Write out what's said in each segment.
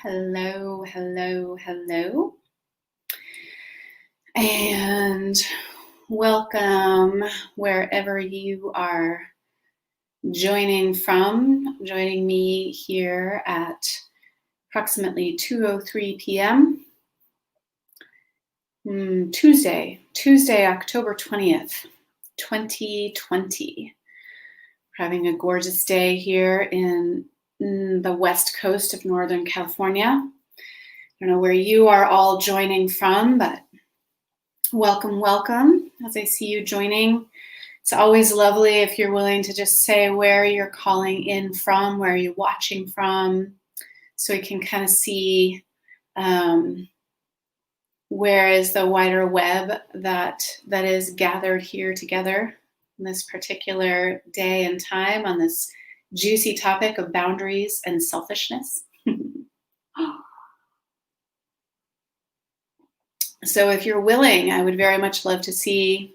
Hello, hello, hello. And welcome wherever you are joining me here at approximately 2:03 p.m. Tuesday, October 20th, 2020. We're having a gorgeous day here in the west coast of Northern California. I don't know where you are all joining from, but welcome as I see you joining. It's always lovely if you're willing to just say where you're calling in from, where you're watching from, so we can kind of see where is the wider web that is gathered here together in this particular day and time on this juicy topic of boundaries and selfishness. So if you're willing, I would very much love to see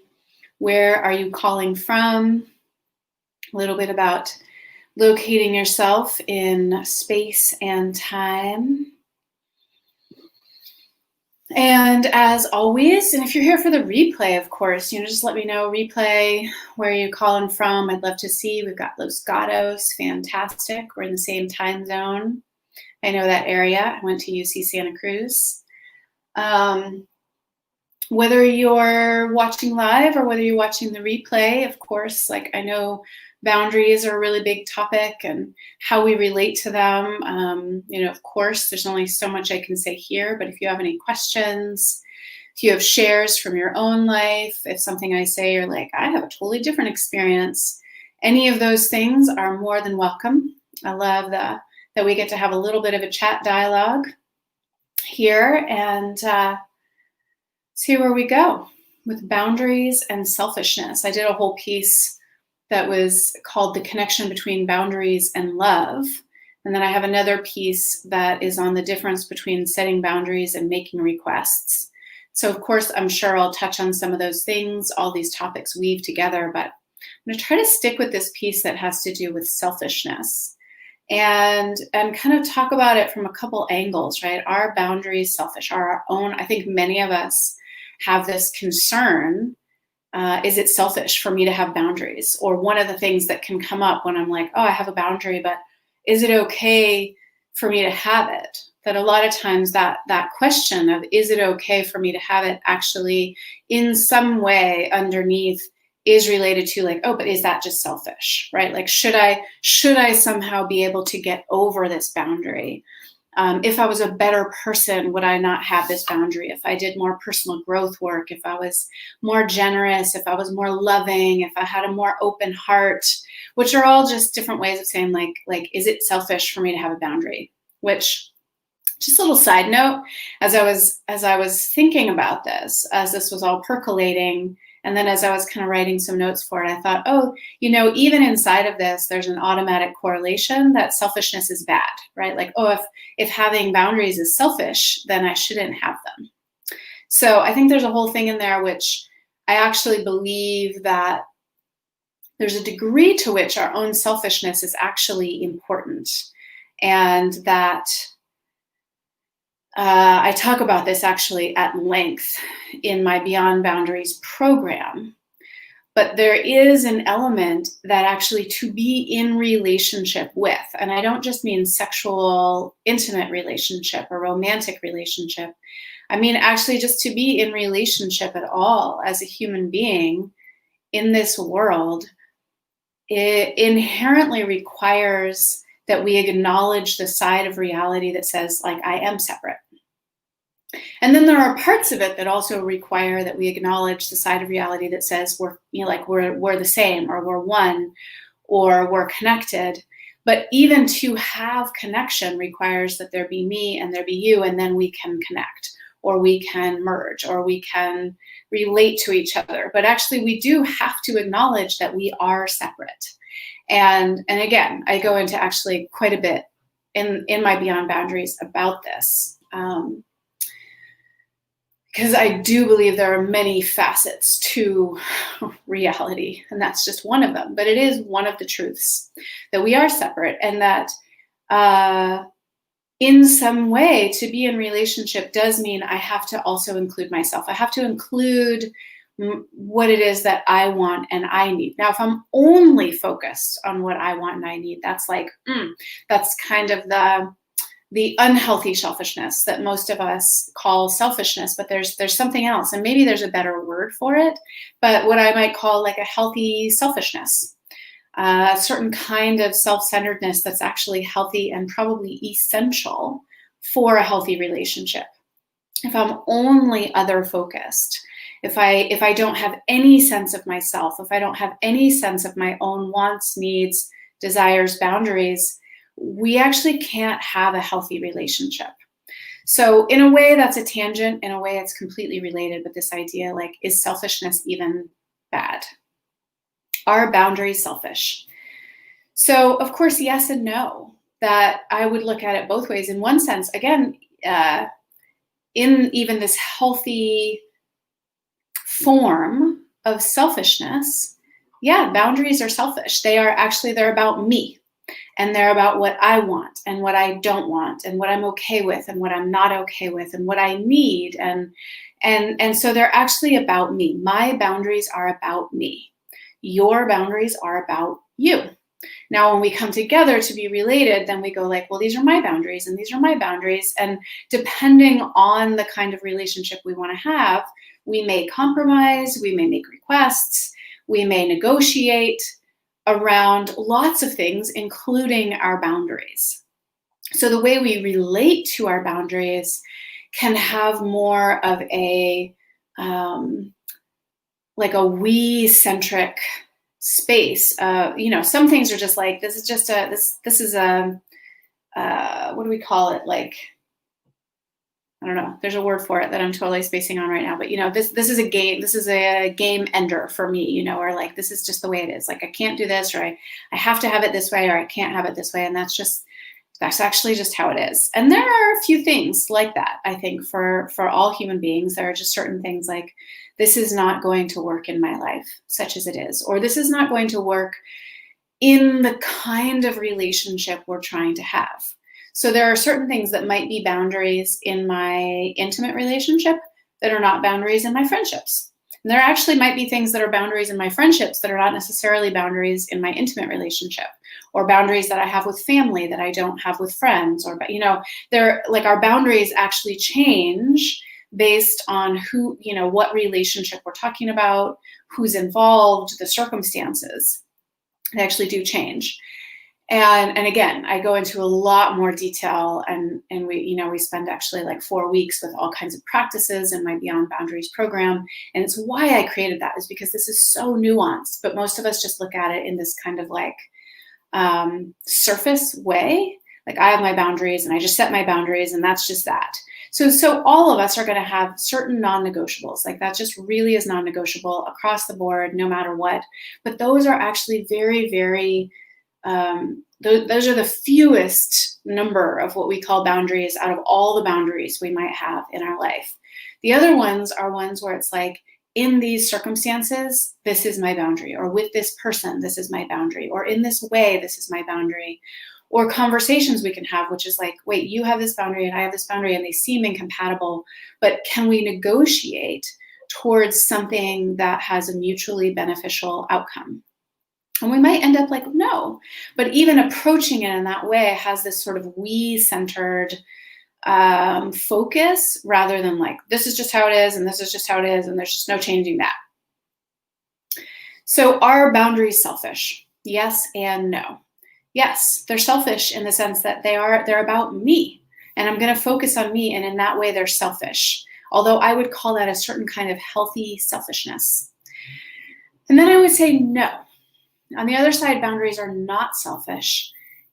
where are you calling from, a little bit about locating yourself in space and time. And as always, and if you're here for the replay, of course, just let me know, replay, where you're calling from. I'd love to see. We've got Los Gatos, fantastic. We're in the same time zone. I know that area. I went to UC Santa Cruz. Whether you're watching live or whether you're watching the replay, of course, I know boundaries are a really big topic and how we relate to them. Of course, there's only so much I can say here, but if you have any questions, if you have shares from your own life, if something I say you're like, I have a totally different experience, any of those things are more than welcome. I love that we get to have a little bit of a chat dialogue here and see where we go with boundaries and selfishness. I did a whole piece that was called The Connection Between Boundaries and Love. And then I have another piece that is on the difference between setting boundaries and making requests. So of course, I'm sure I'll touch on some of those things. All these topics weave together, but I'm going to try to stick with this piece that has to do with selfishness and kind of talk about it from a couple angles, right? Are boundaries selfish? Are our own? I think many of us have this concern. Is it selfish for me to have boundaries? Or one of the things that can come up when I'm like, oh, I have a boundary, but is it okay for me to have it? That a lot of times that question of, is it okay for me to have it, actually in some way underneath is related to oh, but is that just selfish, right? Should I somehow be able to get over this boundary? If I was a better person, would I not have this boundary? If I did more personal growth work, if I was more generous, if I was more loving, if I had a more open heart, which are all just different ways of saying is it selfish for me to have a boundary? Which, just a little side note, as I was thinking about this, as this was all percolating, and then as I was kind of writing some notes for it, I thought, oh, even inside of this, there's an automatic correlation that selfishness is bad, right? If having boundaries is selfish, then I shouldn't have them. So I think there's a whole thing in there which I actually believe that there's a degree to which our own selfishness is actually important. And that I talk about this actually at length in my Beyond Boundaries program. But there is an element that actually to be in relationship with, and I don't just mean sexual, intimate relationship or romantic relationship. I mean actually just to be in relationship at all as a human being in this world, it inherently requires that we acknowledge the side of reality that says, I am separate. And then there are parts of it that also require that we acknowledge the side of reality that says we're the same, or we're one, or we're connected. But even to have connection requires that there be me and there be you, and then we can connect, or we can merge, or we can relate to each other. But actually, we do have to acknowledge that we are separate. And again, I go into actually quite a bit in my Beyond Boundaries about this. Because I do believe there are many facets to reality, and that's just one of them. But it is one of the truths that we are separate, and that in some way, to be in relationship does mean I have to also include myself. I have to include what it is that I want and I need. Now, if I'm only focused on what I want and I need, that's like, that's kind of the unhealthy selfishness that most of us call selfishness, but there's something else, and maybe there's a better word for it, but what I might call like a healthy selfishness, a certain kind of self-centeredness that's actually healthy and probably essential for a healthy relationship. If I'm only other focused, if I don't have any sense of myself, if I don't have any sense of my own wants, needs, desires, boundaries, we actually can't have a healthy relationship. So in a way, that's a tangent. In a way, it's completely related with this idea, like, is selfishness even bad? Are boundaries selfish? So of course, yes and no. That I would look at it both ways. In one sense, again, in even this healthy form of selfishness, yeah, boundaries are selfish. They're about me, and they're about what I want and what I don't want, and what I'm okay with and what I'm not okay with, and what I need, and so they're actually about me. My boundaries are about me. Your boundaries are about you. Now, when we come together to be related, then we go like, well, these are my boundaries and these are my boundaries. And depending on the kind of relationship we want to have, we may compromise, we may make requests, we may negotiate around lots of things, including our boundaries. So the way we relate to our boundaries can have more of a like a we-centric space. Some things are just like, this is a what do we call it? Like, I don't know. There's a word for it that I'm totally spacing on right now. But this is a game. This is a game ender for me. Or like, this is just the way it is. Like, I can't do this, or I have to have it this way, or I can't have it this way. And that's actually just how it is. And there are a few things like that. I think for all human beings, there are just certain things like, this is not going to work in my life, such as it is, or this is not going to work in the kind of relationship we're trying to have. So there are certain things that might be boundaries in my intimate relationship that are not boundaries in my friendships. And there actually might be things that are boundaries in my friendships that are not necessarily boundaries in my intimate relationship, or boundaries that I have with family that I don't have with friends, or, they're like, our boundaries actually change based on who, what relationship we're talking about, who's involved, the circumstances. They actually do change. And again, I go into a lot more detail, and we spend actually like 4 weeks with all kinds of practices in my Beyond Boundaries program. And it's why I created that, is because this is so nuanced, but most of us just look at it in this kind of like surface way. Like, I have my boundaries and I just set my boundaries, and that's just that. So all of us are going to have certain non-negotiables. Like, that just really is non-negotiable across the board, no matter what. But those are actually very, very, those are the fewest number of what we call boundaries out of all the boundaries we might have in our life. The other ones are ones where it's like, in these circumstances, this is my boundary, or with this person, this is my boundary, or in this way, this is my boundary. Or conversations we can have, which is like, wait, you have this boundary and I have this boundary, and they seem incompatible, but can we negotiate towards something that has a mutually beneficial outcome? And we might end up like, no, but even approaching it in that way has this sort of we-centered focus, rather than like, this is just how it is, and this is just how it is, and there's just no changing that. So are boundaries selfish? Yes and no. Yes, they're selfish in the sense that they're about me, and I'm going to focus on me, and in that way they're selfish. Although I would call that a certain kind of healthy selfishness. And then I would say no. On the other side, boundaries are not selfish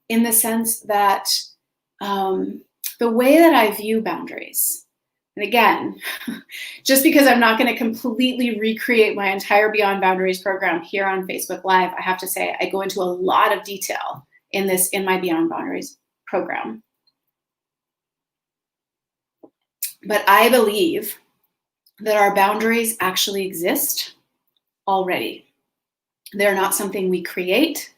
in the sense that the way that I view boundaries, and again, just because I'm not going to completely recreate my entire Beyond Boundaries program here on Facebook Live, I have to say I go into a lot of detail in my Beyond Boundaries program. But I believe that our boundaries actually exist already. They're not something we create.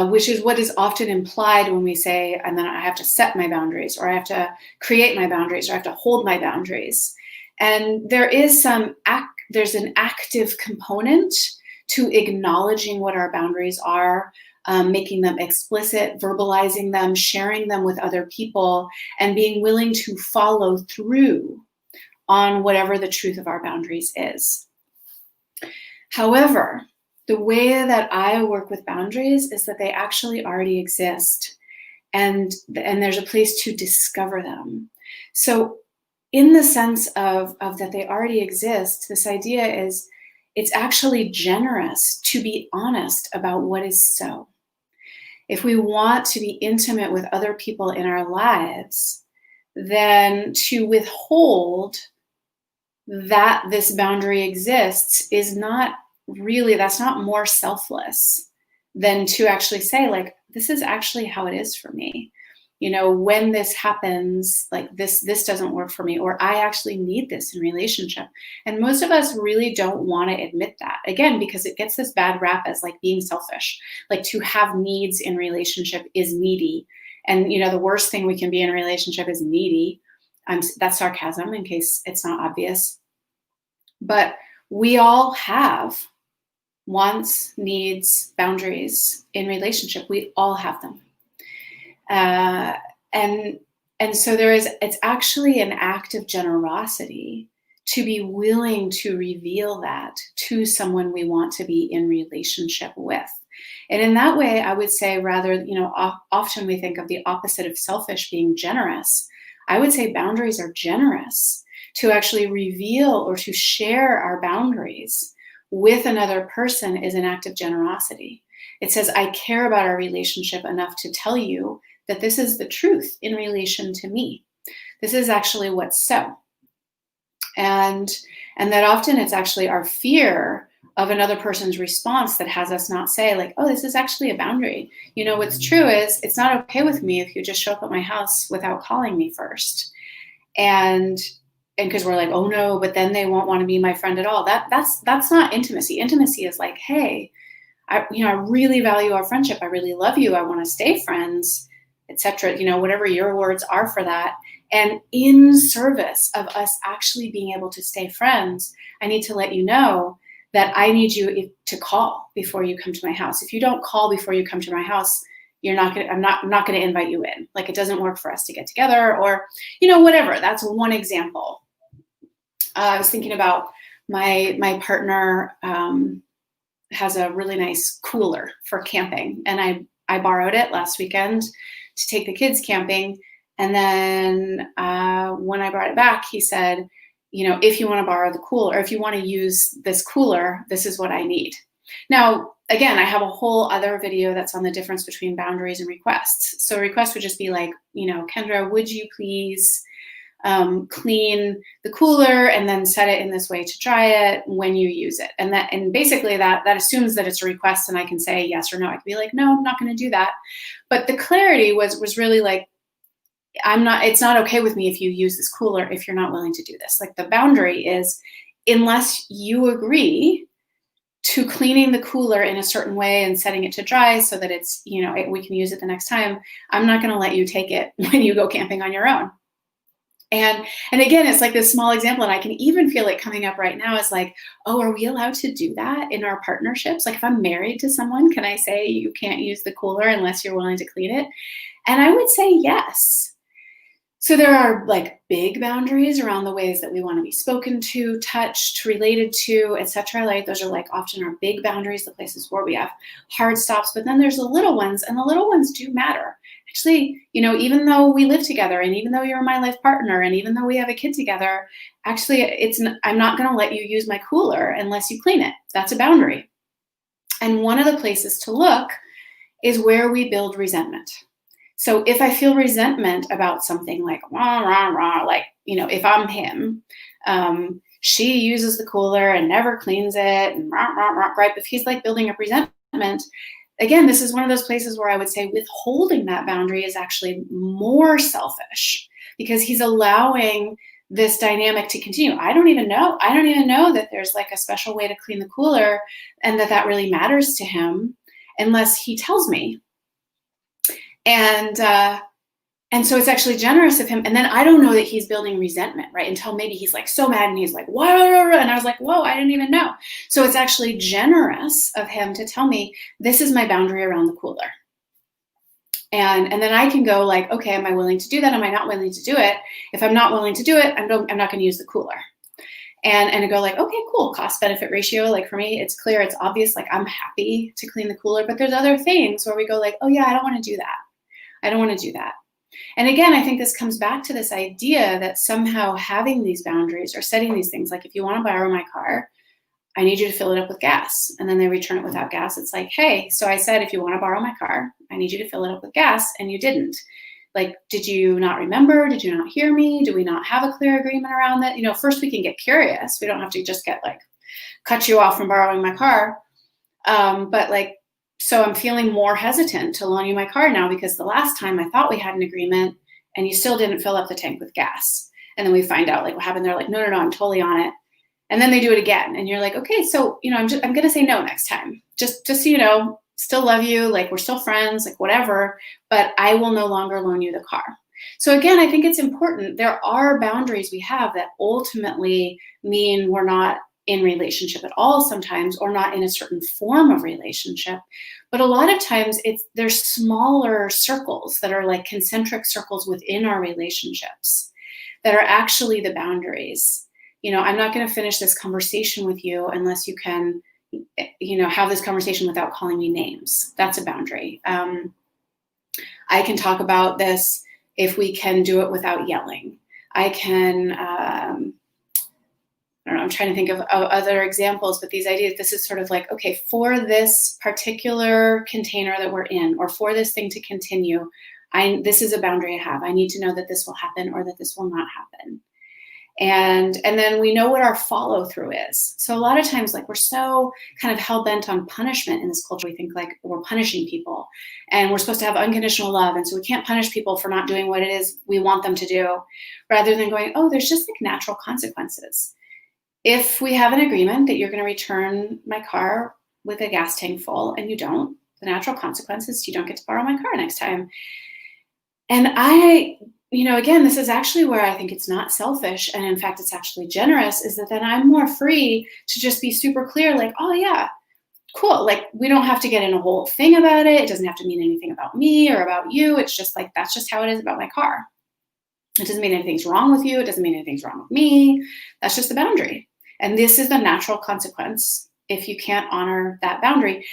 which is what is often implied when we say, and then I have to set my boundaries, or I have to create my boundaries, or I have to hold my boundaries. And there's an active component to acknowledging what our boundaries are, making them explicit, verbalizing them, sharing them with other people, and being willing to follow through on whatever the truth of our boundaries is. However, the way that I work with boundaries is that they actually already exist, and there's a place to discover them. So in the sense of that they already exist, this idea is it's actually generous to be honest about what is so. If we want to be intimate with other people in our lives, then to withhold that this boundary exists is not really, that's not more selfless than to actually say, like, this is actually how it is for me. You know, when this happens, like this doesn't work for me, or I actually need this in relationship. And most of us really don't want to admit that, again, because it gets this bad rap as like being selfish. Like, to have needs in relationship is needy. And, you know, the worst thing we can be in a relationship is needy. That's sarcasm in case it's not obvious. But we all have wants, needs, boundaries in relationship. We all have them. And so it's actually an act of generosity to be willing to reveal that to someone we want to be in relationship with. And in that way, I would say, rather, you know, often we think of the opposite of selfish being generous. I would say boundaries are generous. To actually reveal or to share our boundaries with another person is an act of generosity. It says, I care about our relationship enough to tell you that this is the truth in relation to me. This is actually what's so. And that often it's actually our fear of another person's response that has us not say, like, oh, this is actually a boundary. You know, what's true is it's not okay with me if you just show up at my house without calling me first. And because we're like, oh no, but then they won't want to be my friend at all. That's not intimacy. Intimacy is like, hey, I really value our friendship. I really love you. I want to stay friends, etc. You know, whatever your words are for that. And in service of us actually being able to stay friends, I need to let you know that I need you to call before you come to my house. If you don't call before you come to my house, I'm not going to invite you in. Like, it doesn't work for us to get together, or, you know, whatever. That's one example. I was thinking about my partner has a really nice cooler for camping, and I borrowed it last weekend to take the kids camping. And then when I brought it back, he said, you know, if you want to borrow the cooler, or if you want to use this cooler, this is what I need. Now, again, I have a whole other video that's on the difference between boundaries and requests. So requests would just be like, you know, Kendra, would you please clean the cooler and then set it in this way to dry it when you use it. And basically that assumes that it's a request, and I can say yes or no. I can be like, no, I'm not going to do that. But the clarity was really like, it's not okay with me if you use this cooler if you're not willing to do this. Like, the boundary is, unless you agree to cleaning the cooler in a certain way and setting it to dry so that it's, you know, we can use it the next time, I'm not going to let you take it when you go camping on your own. And again, it's like this small example, and I can even feel it coming up right now is like, oh, are we allowed to do that in our partnerships? Like, if I'm married to someone, can I say you can't use the cooler unless you're willing to clean it? And I would say yes. So there are like big boundaries around the ways that we want to be spoken to, touched, related to, etc. Like, those are like often our big boundaries, the places where we have hard stops. But then there's the little ones, and the little ones do matter. Actually, you know, even though we live together, and even though you're my life partner, and even though we have a kid together, actually, I'm not going to let you use my cooler unless you clean it. That's a boundary. And one of the places to look is where we build resentment. So if I feel resentment about something, like rah, rah, rah, like, you know, if I'm him, she uses the cooler and never cleans it, and rah, rah, rah, right? If he's like building up resentment, again, this is one of those places where I would say withholding that boundary is actually more selfish, because he's allowing this dynamic to continue. I don't even know that there's like a special way to clean the cooler, and that really matters to him. unless he tells me. And so it's actually generous of him. And then I don't know that he's building resentment, right? Until maybe he's like so mad and he's like, whoa. And I was like, whoa, I didn't even know. So it's actually generous of him to tell me, this is my boundary around the cooler. And then I can go like, okay, am I willing to do that? Am I not willing to do it? If I'm not willing to do it, I'm not going to use the cooler. And I go like, okay, cool, cost benefit ratio. Like for me, it's clear, it's obvious, like I'm happy to clean the cooler, but there's other things where we go like, oh yeah, I don't want to do that. I don't want to do that. And again, I think this comes back to this idea that somehow having these boundaries or setting these things, like if you want to borrow my car, I need you to fill it up with gas. And then they return it without gas. It's like, hey, so I said, if you want to borrow my car, I need you to fill it up with gas. And you didn't. Like, did you not remember? Did you not hear me? Do we not have a clear agreement around that? First we can get curious. We don't have to just get like, cut you off from borrowing my car. But like, so I'm feeling more hesitant to loan you my car now because the last time I thought we had an agreement and you still didn't fill up the tank with gas. And then we find out like what happened. They're like, no, I'm totally on it. And then they do it again. And you're like, okay, so, I'm going to say no next time. Just so you know, still love you. Like we're still friends, like whatever, but I will no longer loan you the car. So again, I think it's important. There are boundaries we have that ultimately mean we're not in relationship at all sometimes, or not in a certain form of relationship. But a lot of times there's smaller circles that are like concentric circles within our relationships that are actually the boundaries. I'm not going to finish this conversation with you unless you can, have this conversation without calling me names. That's a boundary. I can talk about this if we can do it without yelling. I can, I don't know, I'm trying to think of other examples, but these ideas, this is sort of like, okay, for this particular container that we're in, or for this thing to continue, this is a boundary I have. I need to know that this will happen or that this will not happen. And then we know what our follow through is. So a lot of times, like we're so kind of hell bent on punishment in this culture, we think like we're punishing people and we're supposed to have unconditional love. And so we can't punish people for not doing what it is we want them to do, rather than going, oh, there's just like natural consequences. If we have an agreement that you're going to return my car with a gas tank full and you don't, the natural consequence is you don't get to borrow my car next time. And again, this is actually where I think it's not selfish. And in fact, it's actually generous, is that then I'm more free to just be super clear, like, oh yeah, cool. Like we don't have to get in a whole thing about it. It doesn't have to mean anything about me or about you. It's just like, that's just how it is about my car. It doesn't mean anything's wrong with you. It doesn't mean anything's wrong with me. That's just the boundary. And this is the natural consequence if you can't honor that boundary.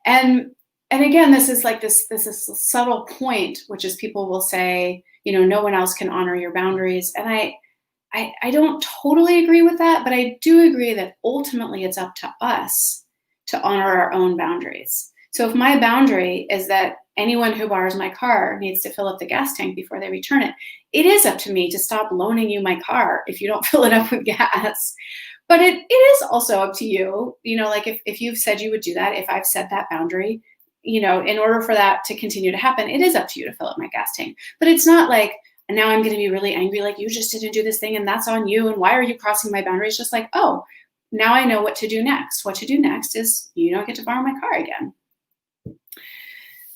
And again, this is like this is a subtle point, which is people will say, no one else can honor your boundaries. And I don't totally agree with that, but I do agree that ultimately it's up to us to honor our own boundaries. So if my boundary is that anyone who borrows my car needs to fill up the gas tank before they return it, it is up to me to stop loaning you my car if you don't fill it up with gas. But it is also up to you, like if you've said you would do that, if I've set that boundary, in order for that to continue to happen, it is up to you to fill up my gas tank. But it's not like, now I'm going to be really angry, like you just didn't do this thing and that's on you. And why are you crossing my boundary? It's just like, oh, now I know what to do next. What to do next is you don't get to borrow my car again.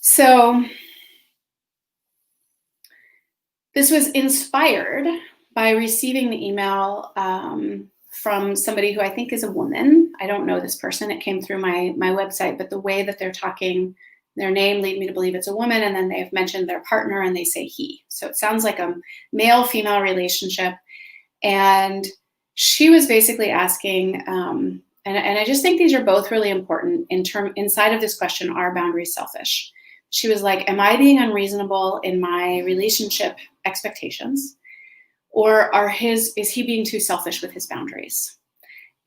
So this was inspired by receiving the email from somebody who I think is a woman. I don't know this person. It came through my website, but the way that they're talking, their name lead me to believe it's a woman, and then they've mentioned their partner and they say he. So it sounds like a male-female relationship. And she was basically asking, and I just think these are both really important inside of this question, are boundaries selfish? She was like, am I being unreasonable in my relationship expectations? Or is he being too selfish with his boundaries?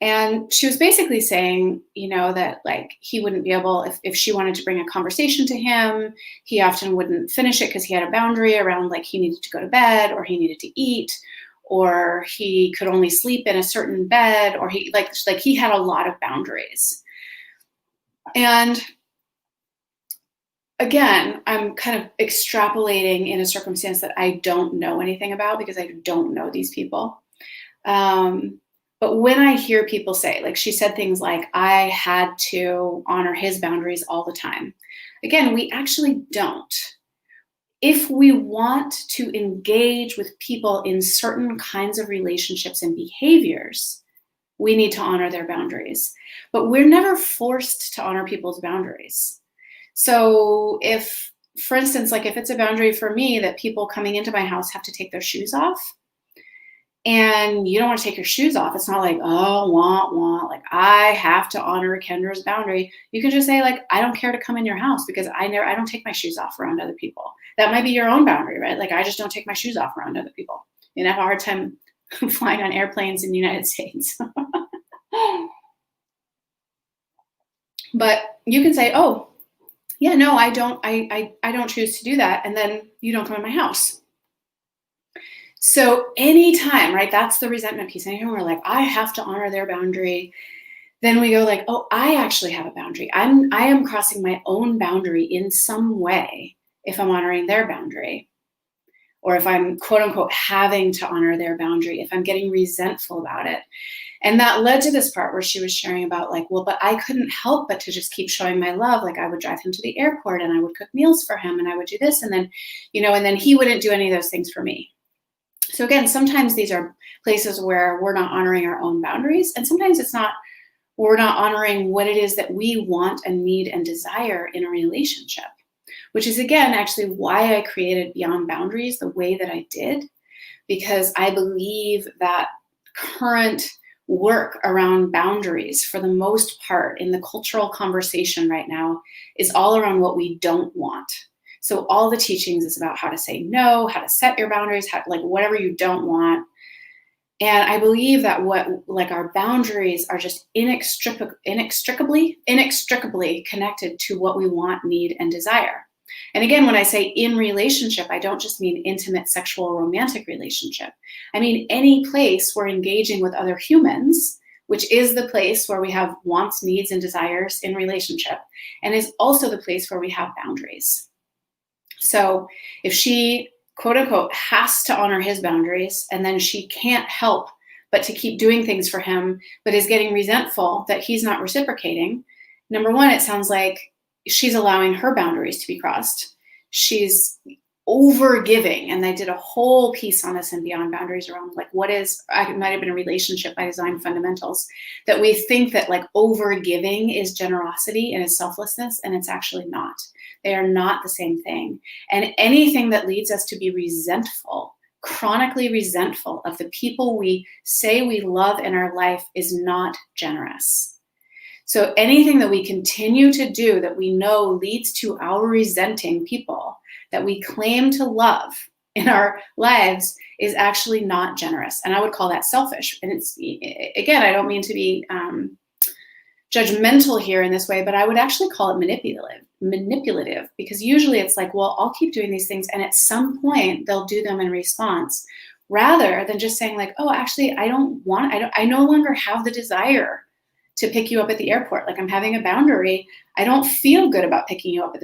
And she was basically saying, that like he wouldn't be able, if she wanted to bring a conversation to him, he often wouldn't finish it because he had a boundary around like he needed to go to bed or he needed to eat, or he could only sleep in a certain bed, or he like he had a lot of boundaries. And again, I'm kind of extrapolating in a circumstance that I don't know anything about because I don't know these people. But when I hear people say, like she said things like, I had to honor his boundaries all the time. Again, we actually don't. If we want to engage with people in certain kinds of relationships and behaviors, we need to honor their boundaries. But we're never forced to honor people's boundaries. So if, for instance, like if it's a boundary for me that people coming into my house have to take their shoes off, and you don't want to take your shoes off, it's not like, oh, like I have to honor Kendra's boundary. You can just say, like, I don't care to come in your house because I don't take my shoes off around other people. That might be your own boundary, right? Like, I just don't take my shoes off around other people. And I have a hard time flying on airplanes in the United States. But you can say, oh, yeah, no, I don't choose to do that. And then you don't come in my house. So anytime, right, that's the resentment piece. Anytime we're like, I have to honor their boundary, then we go like, oh, I actually have a boundary. I am crossing my own boundary in some way if I'm honoring their boundary, or if I'm quote unquote having to honor their boundary, if I'm getting resentful about it. And that led to this part where she was sharing about like, well, but I couldn't help but to just keep showing my love. Like I would drive him to the airport and I would cook meals for him and I would do this. And then, and then he wouldn't do any of those things for me. So again, sometimes these are places where we're not honoring our own boundaries. And sometimes we're not honoring what it is that we want and need and desire in a relationship, which is again, actually why I created Beyond Boundaries the way that I did, because I believe that current work around boundaries for the most part in the cultural conversation right now is all around what we don't want. So all the teachings is about how to say no, how to set your boundaries, like whatever you don't want. And I believe that our boundaries are just inextricably connected to what we want, need, and desire. And again, when I say in relationship, I don't just mean intimate, sexual, romantic relationship. I mean any place we're engaging with other humans, which is the place where we have wants, needs, and desires in relationship, and is also the place where we have boundaries. So if she, quote unquote, has to honor his boundaries, and then she can't help but to keep doing things for him, but is getting resentful that he's not reciprocating, number one, it sounds like she's allowing her boundaries to be crossed. She's over giving. And I did a whole piece on this in Beyond Boundaries around like it might have been a Relationship by Design fundamentals, that we think that like over giving is generosity and is selflessness, and it's actually not. They are not the same thing. And anything that leads us to be resentful, chronically resentful of the people we say we love in our life is not generous. So anything that we continue to do that we know leads to our resenting people that we claim to love in our lives is actually not generous. And I would call that selfish. And it's, again, I don't mean to be judgmental here in this way, but I would actually call it manipulative, because usually it's like, well, I'll keep doing these things and at some point they'll do them in response, rather than just saying like, oh, actually, I no longer have the desire to pick you up at the airport. Like I'm having a boundary. I don't feel good about picking you up at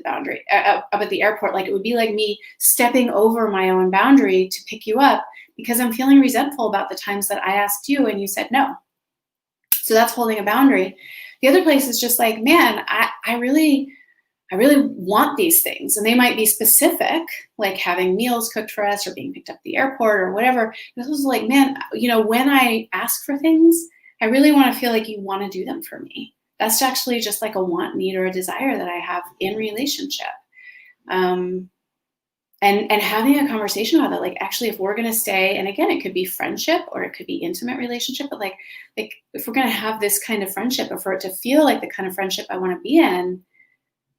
the airport. Like it would be like me stepping over my own boundary to pick you up because I'm feeling resentful about the times that I asked you and you said no. So that's holding a boundary. The other place is just like, man, I really want these things. And they might be specific, like having meals cooked for us or being picked up at the airport or whatever. This was like, man, when I ask for things, I really want to feel like you want to do them for me. That's actually just like a want, need, or a desire that I have in relationship. And having a conversation about that, like actually if we're going to stay, and again, it could be friendship or it could be intimate relationship, but like if we're going to have this kind of friendship, or for it to feel like the kind of friendship I want to be in,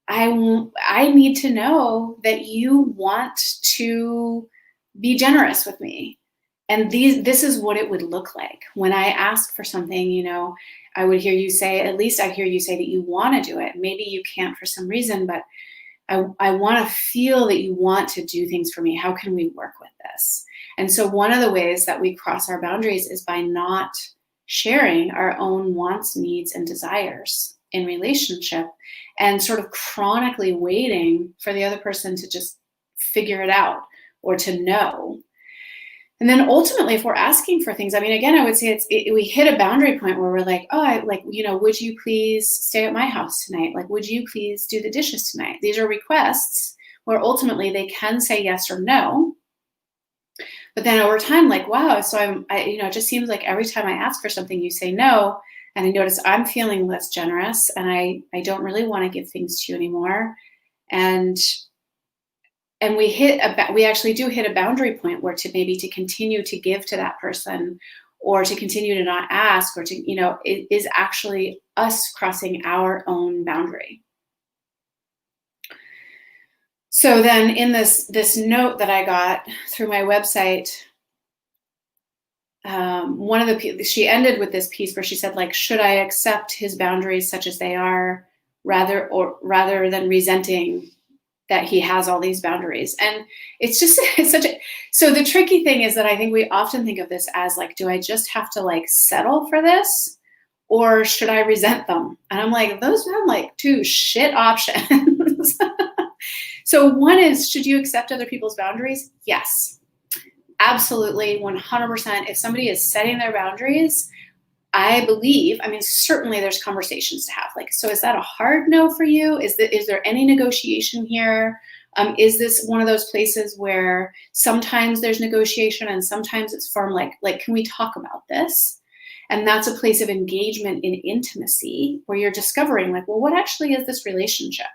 I need to know that you want to be generous with me. And this is what it would look like. When I ask for something, I would hear you say, at least I'd hear you say that you want to do it. Maybe you can't for some reason, but I want to feel that you want to do things for me. How can we work with this? And so one of the ways that we cross our boundaries is by not sharing our own wants, needs, and desires in relationship, and sort of chronically waiting for the other person to just figure it out or to know. And then ultimately, if we're asking for things, I mean, again, I would say we hit a boundary point where we're like, oh, would you please stay at my house tonight? Like, would you please do the dishes tonight? These are requests where ultimately they can say yes or no. But then over time, like, wow, so it just seems like every time I ask for something, you say no. And I notice I'm feeling less generous, and I don't really want to give things to you anymore. And we actually do hit a boundary point where to continue to give to that person, or to continue to not ask, or to, it is actually us crossing our own boundary. So then in this note that I got through my website, she ended with this piece where she said, like, should I accept his boundaries such as they are rather than resenting that he has all these boundaries? And it's so the tricky thing is that I think we often think of this as like, do I just have to like settle for this, or should I resent them? And I'm like, those sound like two shit options. So one is, should you accept other people's boundaries? Yes, absolutely, 100%. If somebody is setting their boundaries, I believe, certainly there's conversations to have. Like, so is that a hard no for you? Is there any negotiation here? Is this one of those places where sometimes there's negotiation and sometimes it's firm, like, can we talk about this? And that's a place of engagement in intimacy where you're discovering, like, well, what actually is this relationship?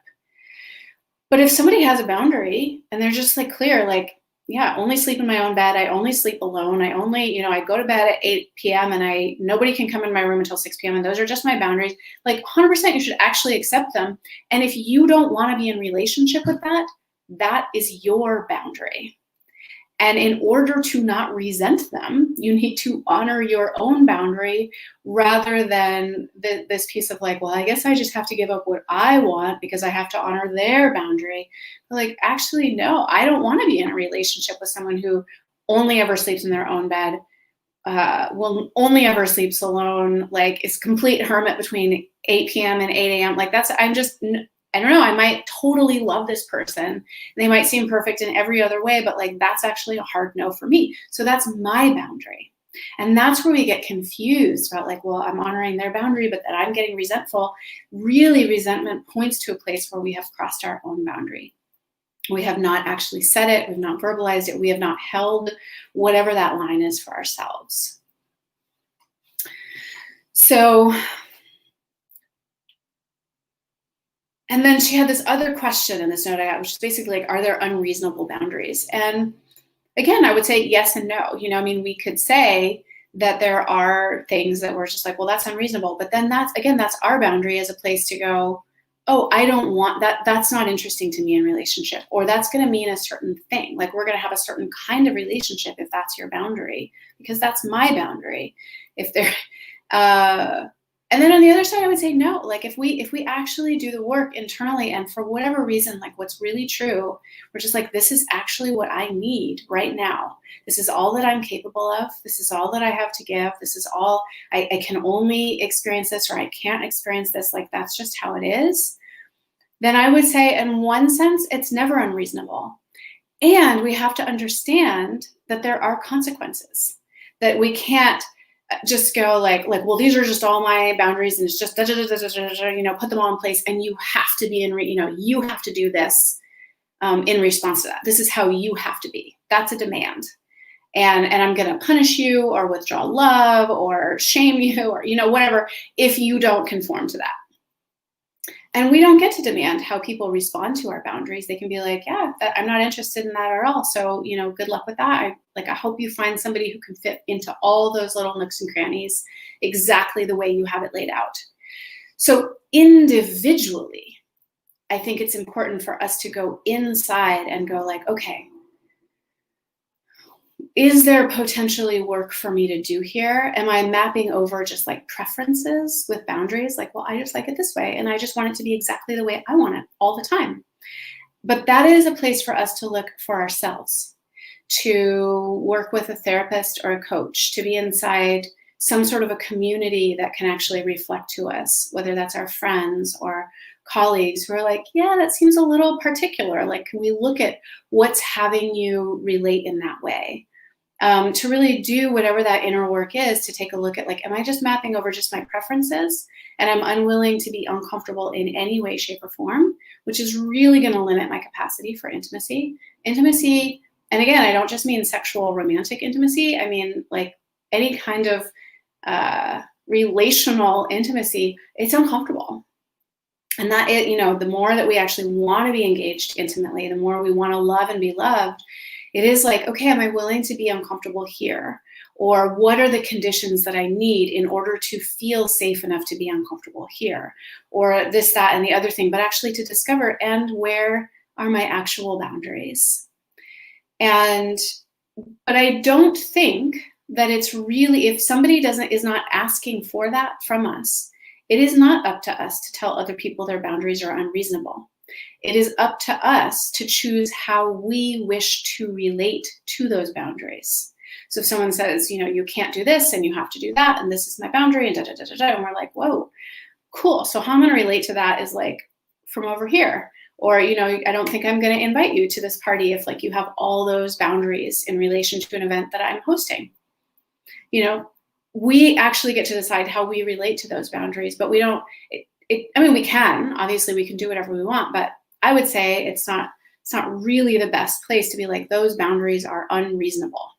But if somebody has a boundary and they're just like clear, like, yeah, only sleep in my own bed. I only sleep alone. I only, I go to bed at 8 p.m. and nobody can come in my room until 6 p.m. And those are just my boundaries. Like 100%, you should actually accept them. And if you don't want to be in relationship with that, that is your boundary. And in order to not resent them, you need to honor your own boundary rather than this piece of like, well, I guess I just have to give up what I want because I have to honor their boundary. Like, actually, no, I don't want to be in a relationship with someone who only ever sleeps in their own bed, only ever sleeps alone, like is complete hermit between 8 p.m. and 8 a.m. Like I don't know, I might totally love this person. They might seem perfect in every other way, but like, that's actually a hard no for me. So that's my boundary. And that's where we get confused about like, well, I'm honoring their boundary, but that I'm getting resentful. Really, resentment points to a place where we have crossed our own boundary. We have not actually said it. We've not verbalized it. We have not held whatever that line is for ourselves. So, and then she had this other question in this note I got, which is basically like, are there unreasonable boundaries? And again, I would say yes and no. We could say that there are things that we're just like, well, that's unreasonable. But then that's our boundary as a place to go, oh, I don't want that. That's not interesting to me in relationship, or that's going to mean a certain thing. Like, we're going to have a certain kind of relationship if that's your boundary, because that's my boundary. And then on the other side, I would say no. Like, if we actually do the work internally, and for whatever reason, like what's really true, we're just like, this is actually what I need right now. This is all that I'm capable of. This is all that I have to give. This is all I can only experience this, or I can't experience this. Like, that's just how it is. Then I would say, in one sense, it's never unreasonable. And we have to understand that there are consequences, that we can't just go like, well, these are just all my boundaries, and it's just, put them all in place, and you have to be you have to do this in response to that. This is how you have to be. That's a demand. And I'm going to punish you or withdraw love or shame you or, whatever, if you don't conform to that. And we don't get to demand how people respond to our boundaries. They can be like, yeah, I'm not interested in that at all. So, good luck with that. I hope you find somebody who can fit into all those little nooks and crannies exactly the way you have it laid out. So individually, I think it's important for us to go inside and go like, okay, is there potentially work for me to do here? Am I mapping over just like preferences with boundaries? Like, well, I just like it this way, and I just want it to be exactly the way I want it all the time. But that is a place for us to look for ourselves, to work with a therapist or a coach, to be inside some sort of a community that can actually reflect to us, whether that's our friends or colleagues who are like, yeah, that seems a little particular. Like, can we look at what's having you relate in that way? to really do whatever that inner work is, to take a look at, like, am I just mapping over just my preferences and I'm unwilling to be uncomfortable in any way, shape, or form, which is really going to limit my capacity for intimacy. Intimacy, and again, I don't just mean sexual romantic intimacy. I mean, like, any kind of relational intimacy, it's uncomfortable. And that, the more that we actually want to be engaged intimately, the more we want to love and be loved, it is like, okay, am I willing to be uncomfortable here? Or what are the conditions that I need in order to feel safe enough to be uncomfortable here? Or this, that, and the other thing, but actually to discover, and where are my actual boundaries? But I don't think that it's really, if somebody is not asking for that from us, it is not up to us to tell other people their boundaries are unreasonable. It is up to us to choose how we wish to relate to those boundaries. So if someone says, you can't do this and you have to do that, and this is my boundary, and and we're like, whoa, cool. So how I'm going to relate to that is like from over here. Or, I don't think I'm going to invite you to this party if, like, you have all those boundaries in relation to an event that I'm hosting. We actually get to decide how we relate to those boundaries, but we don't, we can, obviously we can do whatever we want, but I would say it's not really the best place to be like, those boundaries are unreasonable.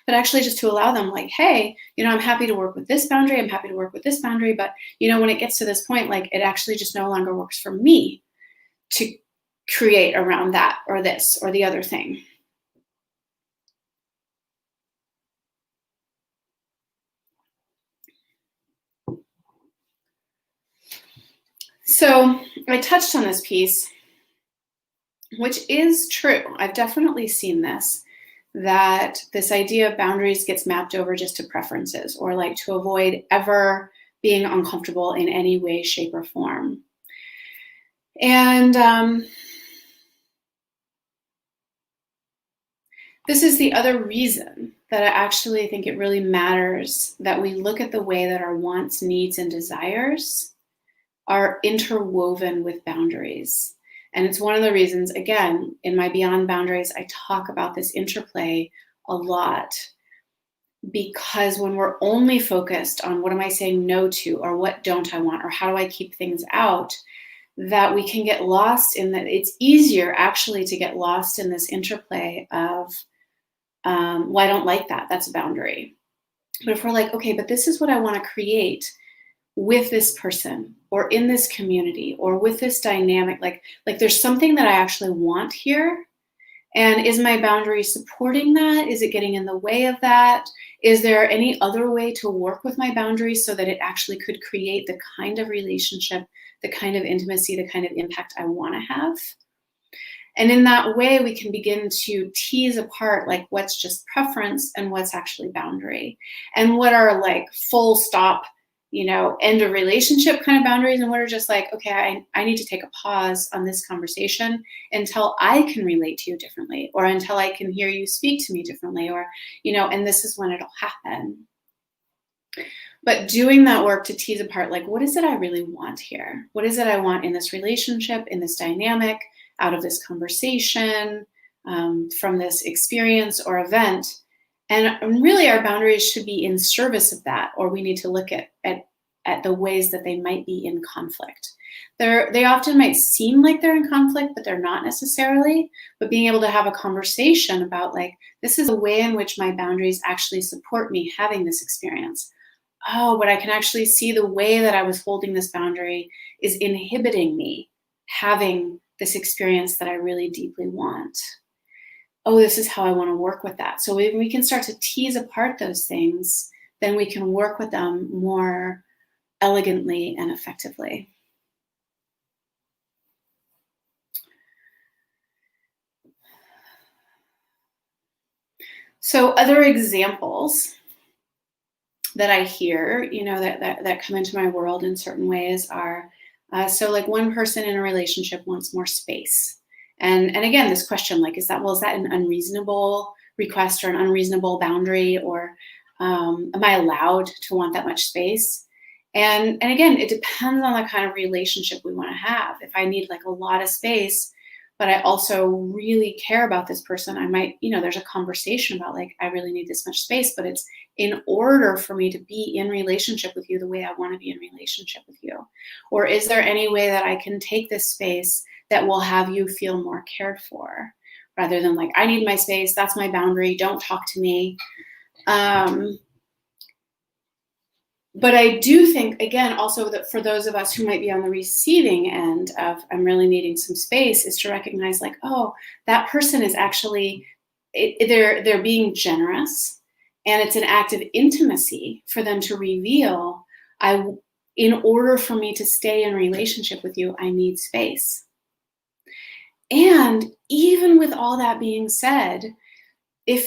But actually just to allow them, like, hey, I'm happy to work with this boundary, I'm happy to work with this boundary, but when it gets to this point, like, it actually just no longer works for me to create around that or this or the other thing. So I touched on this piece, which is true. I've definitely seen this, that this idea of boundaries gets mapped over just to preferences, or like to avoid ever being uncomfortable in any way, shape, or form. And this is the other reason that I actually think it really matters that we look at the way that our wants, needs, and desires are interwoven with boundaries. And it's one of the reasons, again, in my Beyond Boundaries, I talk about this interplay a lot, because when we're only focused on what am I saying no to, or what don't I want, or how do I keep things out, that we can get lost in that. It's easier actually to get lost in this interplay of, well, I don't like that, that's a boundary. But if we're like, okay, but this is what I want to create with this person, or in this community, or with this dynamic, like there's something that I actually want here. And is my boundary supporting that? Is it getting in the way of that? Is there any other way to work with my boundaries so that it actually could create the kind of relationship, the kind of intimacy, the kind of impact I want to have? And in that way, we can begin to tease apart, like, what's just preference and what's actually boundary, and what are like full stop, end of relationship kind of boundaries, and what are just like, okay, I need to take a pause on this conversation until I can relate to you differently, or until I can hear you speak to me differently, or, and this is when it'll happen. But doing that work to tease apart, like, what is it I really want here? What is it I want in this relationship, in this dynamic, out of this conversation, from this experience or event? And really, our boundaries should be in service of that, or we need to look at the ways that they might be in conflict. They often might seem like they're in conflict, but they're not necessarily. But being able to have a conversation about, like, this is a way in which my boundaries actually support me having this experience. Oh, but I can actually see the way that I was holding this boundary is inhibiting me having this experience that I really deeply want. Oh, this is how I want to work with that. So when we can start to tease apart those things, then we can work with them more elegantly and effectively. So other examples that I hear, that come into my world in certain ways are, so like one person in a relationship wants more space. And again, this question, like, is that an unreasonable request or an unreasonable boundary, or am I allowed to want that much space? And again, it depends on the kind of relationship we want to have. If I need like a lot of space, but I also really care about this person. I might, there's a conversation about like, I really need this much space, but it's in order for me to be in relationship with you the way I want to be in relationship with you. Or is there any way that I can take this space that will have you feel more cared for, rather than like, I need my space, that's my boundary, don't talk to me. But I do think, again, also that for those of us who might be on the receiving end of I'm really needing some space, is to recognize like, oh, that person is actually, they're being generous, and it's an act of intimacy for them to reveal, in order for me to stay in relationship with you, I need space. And even with all that being said, I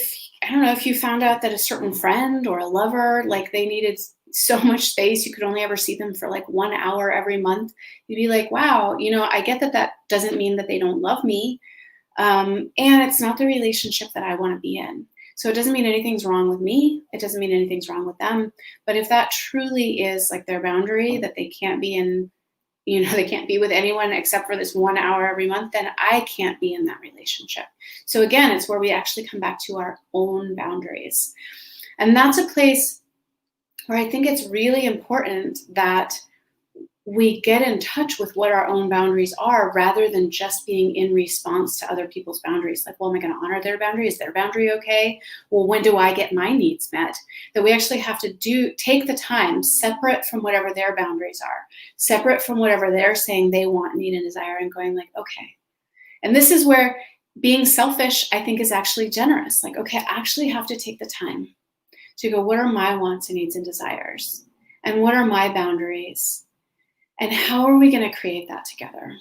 don't know, if you found out that a certain friend or a lover, like they needed so much space, you could only ever see them for like 1 hour every month, you'd be like, wow, I get that doesn't mean that they don't love me. And it's not the relationship that I want to be in. So it doesn't mean anything's wrong with me. It doesn't mean anything's wrong with them. But if that truly is like their boundary, that they can't be in, they can't be with anyone except for this 1 hour every month, then I can't be in that relationship. So again, it's where we actually come back to our own boundaries. And that's a place where I think it's really important that we get in touch with what our own boundaries are, rather than just being in response to other people's boundaries. Like, well, am I going to honor their boundary? Is their boundary okay? Well, when do I get my needs met? That we actually have to take the time, separate from whatever their boundaries are, separate from whatever they're saying they want, need, and desire, and going like, okay. And this is where being selfish, I think, is actually generous. Like, okay, I actually have to take the time to go, what are my wants and needs and desires? And what are my boundaries? And how are we going to create that together?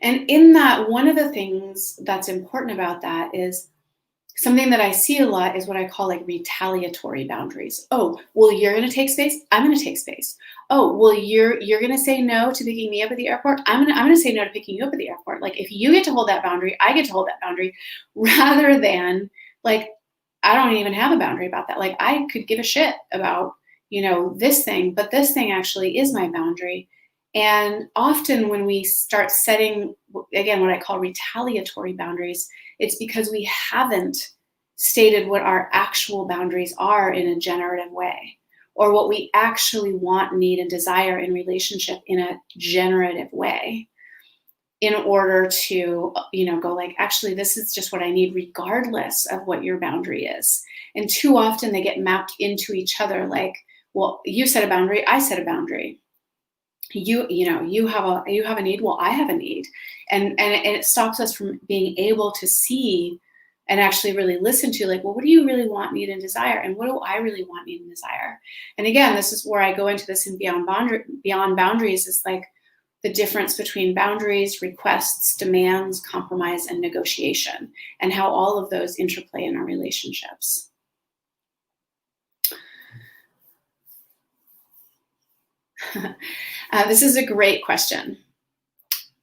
And in that, one of the things that's important about that is something that I see a lot is what I call like retaliatory boundaries. Oh, well, you're going to take space. I'm going to take space. Oh, well, you're going to say no to picking me up at the airport. I'm going to say no to picking you up at the airport. Like, if you get to hold that boundary, I get to hold that boundary, rather than like, I don't even have a boundary about that. Like, I could give a shit about, this thing, but this thing actually is my boundary. And often when we start setting, again, what I call retaliatory boundaries, it's because we haven't stated what our actual boundaries are in a generative way, or what we actually want, need, and desire in relationship in a generative way, in order to, go like, actually, this is just what I need, regardless of what your boundary is. And too often they get mapped into each other. Like, well, you set a boundary, I set a boundary. You have a need, well, I have a need. And it stops us from being able to see and actually really listen to, like, well, what do you really want, need, and desire? And what do I really want, need, and desire? And again, this is where I go into this in beyond boundaries, is like the difference between boundaries, requests, demands, compromise, and negotiation, and how all of those interplay in our relationships. This is a great question.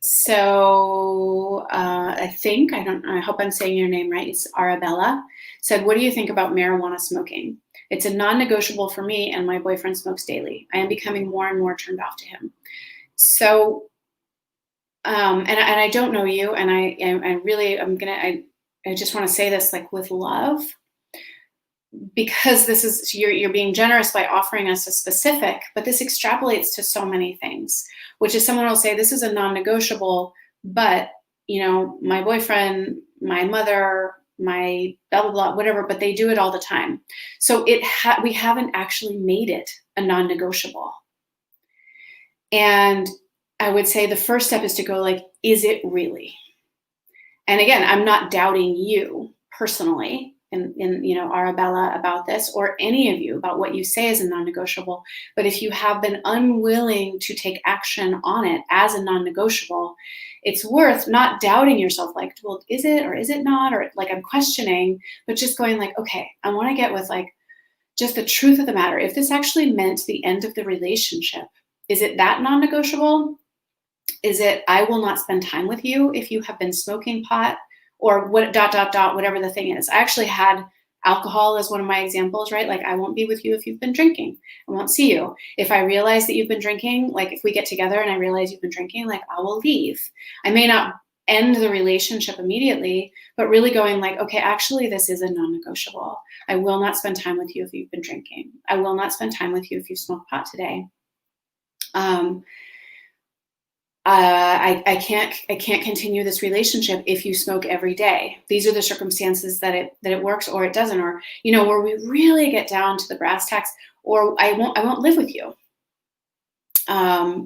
So I hope I'm saying your name right. It's Arabella. Said, what do you think about marijuana smoking? It's a non-negotiable for me, and my boyfriend smokes daily. I am becoming more and more turned off to him. So, and I don't know you, and I just want to say this like with love, because this is, you're being generous by offering us a specific, but this extrapolates to so many things, which is someone will say, this is a non-negotiable, but my boyfriend, my mother, my blah, blah, blah, whatever, but they do it all the time. So we haven't actually made it a non-negotiable. And I would say the first step is to go like, is it really? And again, I'm not doubting you personally, and Arabella, about this, or any of you about what you say is a non-negotiable. But if you have been unwilling to take action on it as a non-negotiable, it's worth not doubting yourself, like, well, is it or is it not? Or like, I'm questioning, but just going like, okay, I want to get with like just the truth of the matter. If this actually meant the end of the relationship, is it that non-negotiable? Is it, I will not spend time with you if you have been smoking pot, or what, ... whatever the thing is. I actually had alcohol as one of my examples, right? Like, I won't be with you if you've been drinking. I won't see you. If I realize that you've been drinking, like if we get together and I realize you've been drinking, like I will leave. I may not end the relationship immediately, but really going like, okay, actually, this is a non-negotiable. I will not spend time with you if you've been drinking. I will not spend time with you if you've smoked pot today. I can't continue this relationship if you smoke every day. These are the circumstances that it works or it doesn't, or, where we really get down to the brass tacks, or I won't live with you.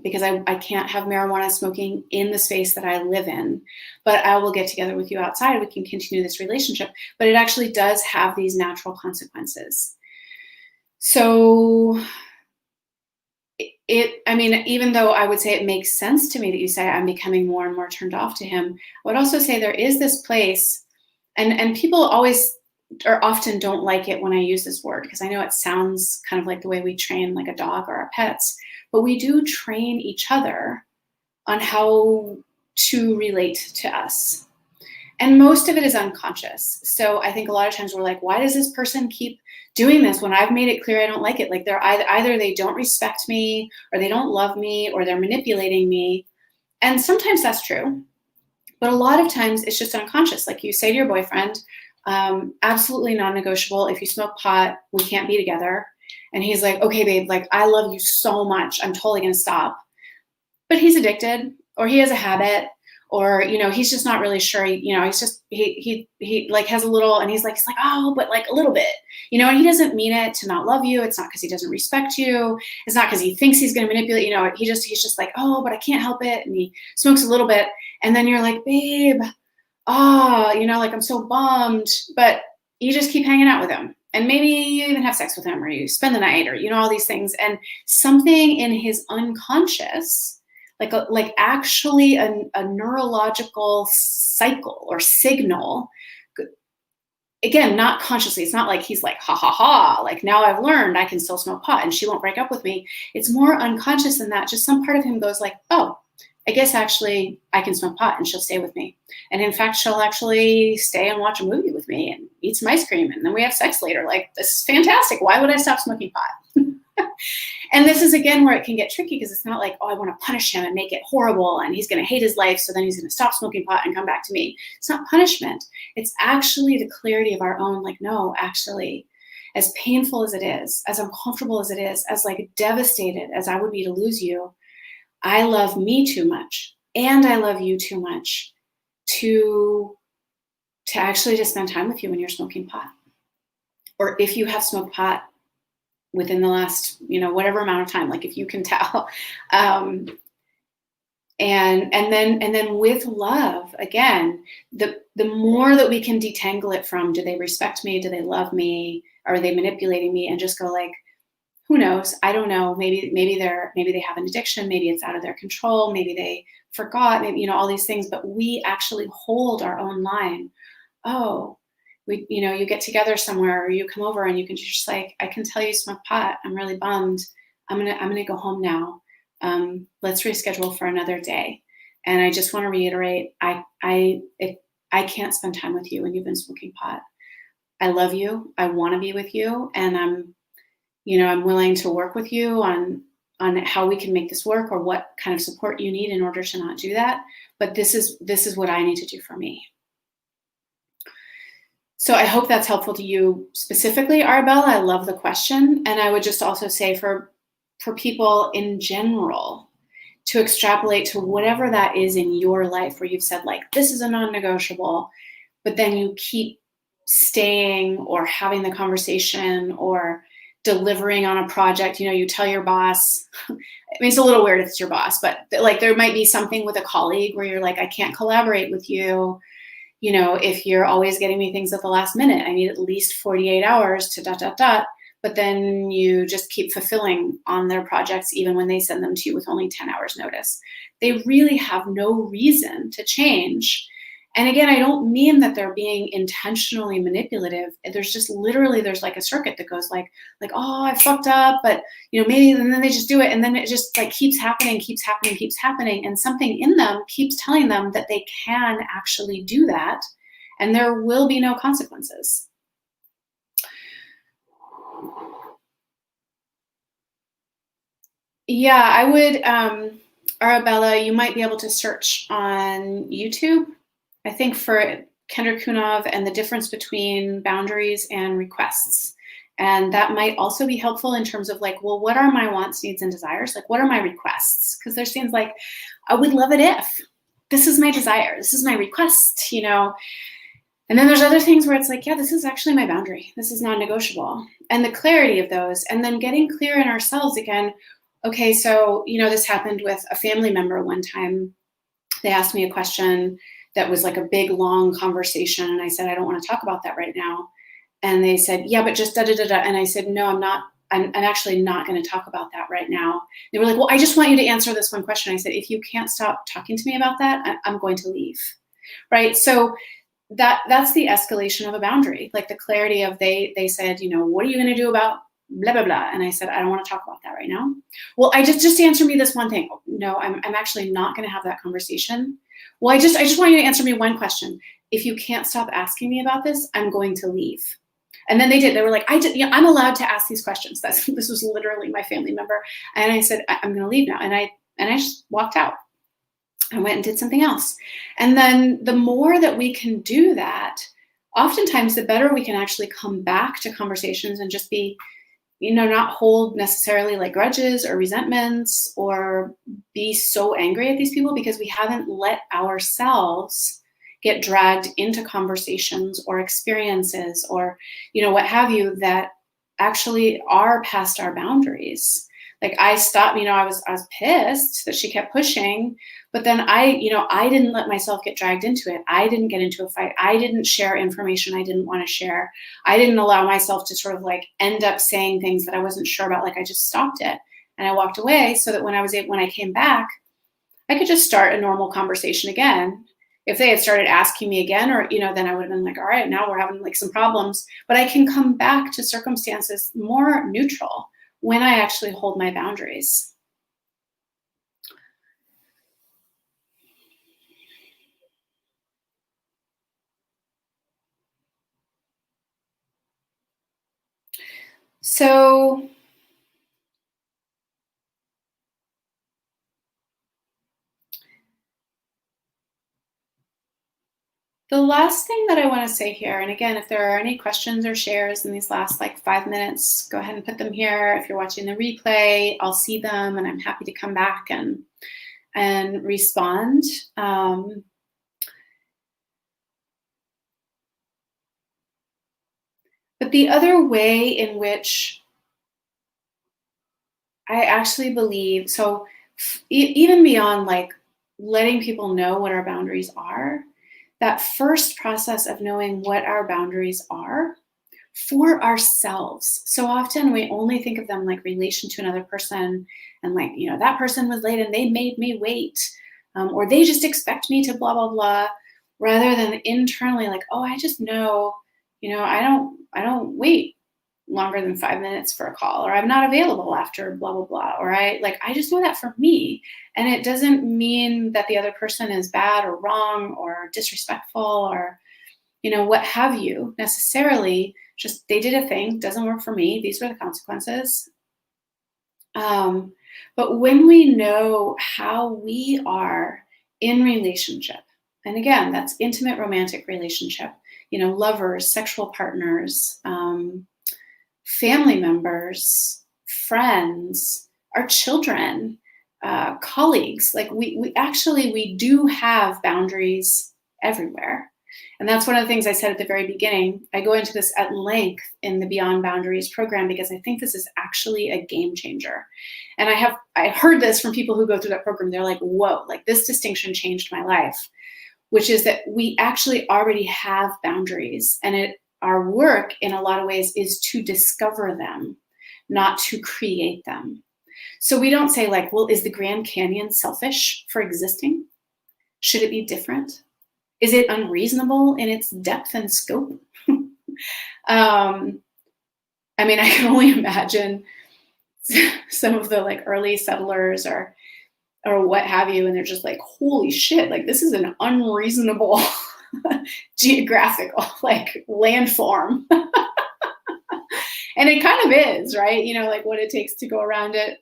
Because I can't have marijuana smoking in the space that I live in, but I will get together with you outside. We can continue this relationship, but it actually does have these natural consequences. So even though I would say it makes sense to me that you say I'm becoming more and more turned off to him, I would also say there is this place, and people always or often don't like it when I use this word, because I know it sounds kind of like the way we train like a dog or our pets, but we do train each other on how to relate to us. And most of it is unconscious. So I think a lot of times we're like, why does this person keep doing this when I've made it clear I don't like it? Like they're either they don't respect me, or they don't love me, or they're manipulating me. And sometimes that's true. But a lot of times it's just unconscious. Like you say to your boyfriend, absolutely non-negotiable. If you smoke pot, we can't be together. And he's like, okay, babe, like I love you so much. I'm totally going to stop. But he's addicted, or he has a habit, or, he's just not really sure. He's just, he like has a little, and he's like, oh, but like a little bit, and he doesn't mean it to not love you. It's not because he doesn't respect you. It's not because he thinks he's going to manipulate, he's just like, oh, but I can't help it. And he smokes a little bit. And then you're like, babe, like I'm so bummed, but you just keep hanging out with him. And maybe you even have sex with him, or you spend the night, or, all these things. And something in his unconscious, like actually a neurological cycle or signal, again, not consciously. It's not like he's like, ha, ha, ha, like now I've learned I can still smoke pot and she won't break up with me. It's more unconscious than that. Just some part of him goes like, oh, I guess actually I can smoke pot and she'll stay with me. And in fact, she'll actually stay and watch a movie with me and eat some ice cream. And then we have sex later. Like, this is fantastic. Why would I stop smoking pot? And this is, again, where it can get tricky, because it's not like, oh, I want to punish him and make it horrible and he's going to hate his life, so then he's going to stop smoking pot and come back to me. It's not punishment. It's actually the clarity of our own, like, no, actually, as painful as it is, as uncomfortable as it is, as like devastated as I would be to lose you, I love me too much, and I love you too much to actually just spend time with you when you're smoking pot. Or if you have smoked pot within the last, whatever amount of time, like if you can tell. And then with love, again, the more that we can detangle it from, do they respect me? Do they love me? Are they manipulating me? And just go like, who knows? I don't know. Maybe they have an addiction. Maybe it's out of their control. Maybe they forgot. Maybe, all these things. But we actually hold our own line. Oh, you get together somewhere, or you come over and you can just like, I can tell you smoke pot. I'm really bummed. I'm gonna go home now. Let's reschedule for another day. And I just want to reiterate, I can't spend time with you when you've been smoking pot. I love you. I want to be with you, and I'm willing to work with you on how we can make this work, or what kind of support you need in order to not do that. But this is what I need to do for me. So I hope that's helpful to you specifically, Arabella. I love the question. And I would just also say for people in general, to extrapolate to whatever that is in your life where you've said like, this is a non-negotiable, but then you keep staying or having the conversation or delivering on a project. You tell your boss, I mean, it's a little weird if it's your boss, but like there might be something with a colleague where you're like, I can't collaborate with you. If you're always getting me things at the last minute, I need at least 48 hours to ... But then you just keep fulfilling on their projects, even when they send them to you with only 10 hours notice. They really have no reason to change. And again, I don't mean that they're being intentionally manipulative. There's like a circuit that goes like, oh, I fucked up, but maybe, and then they just do it. And then it just like keeps happening. And something in them keeps telling them that they can actually do that. And there will be no consequences. Yeah, I Arabella, you might be able to search on YouTube, I think, for Kendra Kunov and the difference between boundaries and requests. And that might also be helpful in terms of like, well, what are my wants, needs, and desires? Like, what are my requests? Because there's things like, I would love it if. This is my desire. This is my request, you know. And then there's other things where it's like, yeah, this is actually my boundary. This is non-negotiable. And the clarity of those, and then getting clear in ourselves again. Okay, so, you know, this happened with a family member one time. They asked me a question that was like a big, long conversation. And I said, I don't want to talk about that right now. And they said, yeah, but just da-da-da-da. And I said, no, I'm not. I'm actually not going to talk about that right now. They were like, well, I just want you to answer this one question. I said, if you can't stop talking to me about that, I'm going to leave, right? So that's the escalation of a boundary, like the clarity of they said, you know, what are you going to do about blah, blah, blah. And I said, I don't want to talk about that right now. Well, I just answer me this one thing. No, I'm actually not going to have that conversation. Well, I just want you to answer me one question. If you can't stop asking me about this, I'm going to leave. And then they did. They were like, I'm allowed to ask these questions. This was literally my family member. And I said, I'm going to leave now. And I just walked out. I went and did something else. And then the more that we can do that, oftentimes the better we can actually come back to conversations and just be, you know, not hold necessarily like grudges or resentments or be so angry at these people because we haven't let ourselves get dragged into conversations or experiences or, you know, what have you, that actually are past our boundaries. Like I stopped, you know, I was pissed that she kept pushing, but then I didn't let myself get dragged into it. I didn't get into a fight. I didn't share information I didn't want to share. I didn't allow myself to sort of like end up saying things that I wasn't sure about. Like I just stopped it and I walked away so that when I came back, I could just start a normal conversation again. If they had started asking me again, or, you know, then I would have been like, all right, now we're having like some problems, but I can come back to circumstances more neutral when I actually hold my boundaries. So the last thing that I want to say here, and again, if there are any questions or shares in these last like 5 minutes, go ahead and put them here. If you're watching the replay, I'll see them and I'm happy to come back and respond. But the other way in which I actually believe, so even beyond like letting people know what our boundaries are, that first process of knowing what our boundaries are for ourselves. So often we only think of them like relation to another person and like, you know, that person was late and they made me wait, or they just expect me to blah, blah, blah, rather than internally like, oh, I just know, you know, I don't wait longer than 5 minutes for a call, or I'm not available after blah, blah, blah. Or I just know that for me. And it doesn't mean that the other person is bad or wrong or disrespectful or, you know, what have you necessarily. Just they did a thing, doesn't work for me. These were the consequences. But when we know how we are in relationship, and again, that's intimate romantic relationship, you know, lovers, sexual partners, family members, friends, our children, colleagues, like we do have boundaries everywhere. And that's one of the things I said at the very beginning. I go into this at length in the Beyond Boundaries program because I think this is actually a game changer. And I heard this from people who go through that program. They're like, whoa, like this distinction changed my life, which is that we actually already have boundaries, and our work in a lot of ways is to discover them, not to create them. So we don't say like, well, is the Grand Canyon selfish for existing? Should it be different? Is it unreasonable in its depth and scope? I mean, I can only imagine some of the like early settlers or what have you, and they're just like, holy shit, like this is an unreasonable geographical like landform. And it kind of is, right? You know, like what it takes to go around it.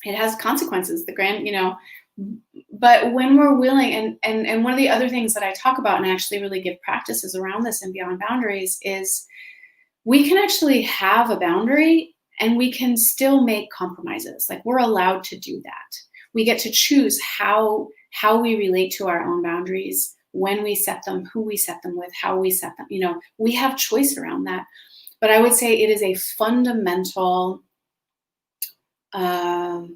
It has consequences. The grand, you know, But when we're willing, and one of the other things that I talk about and actually really give practices around this and beyond boundaries is we can actually have a boundary and we can still make compromises. Like, we're allowed to do that. We get to choose how we relate to our own boundaries, when we set them, who we set them with, how we set them. We have choice around that. But I would say it is a fundamental, I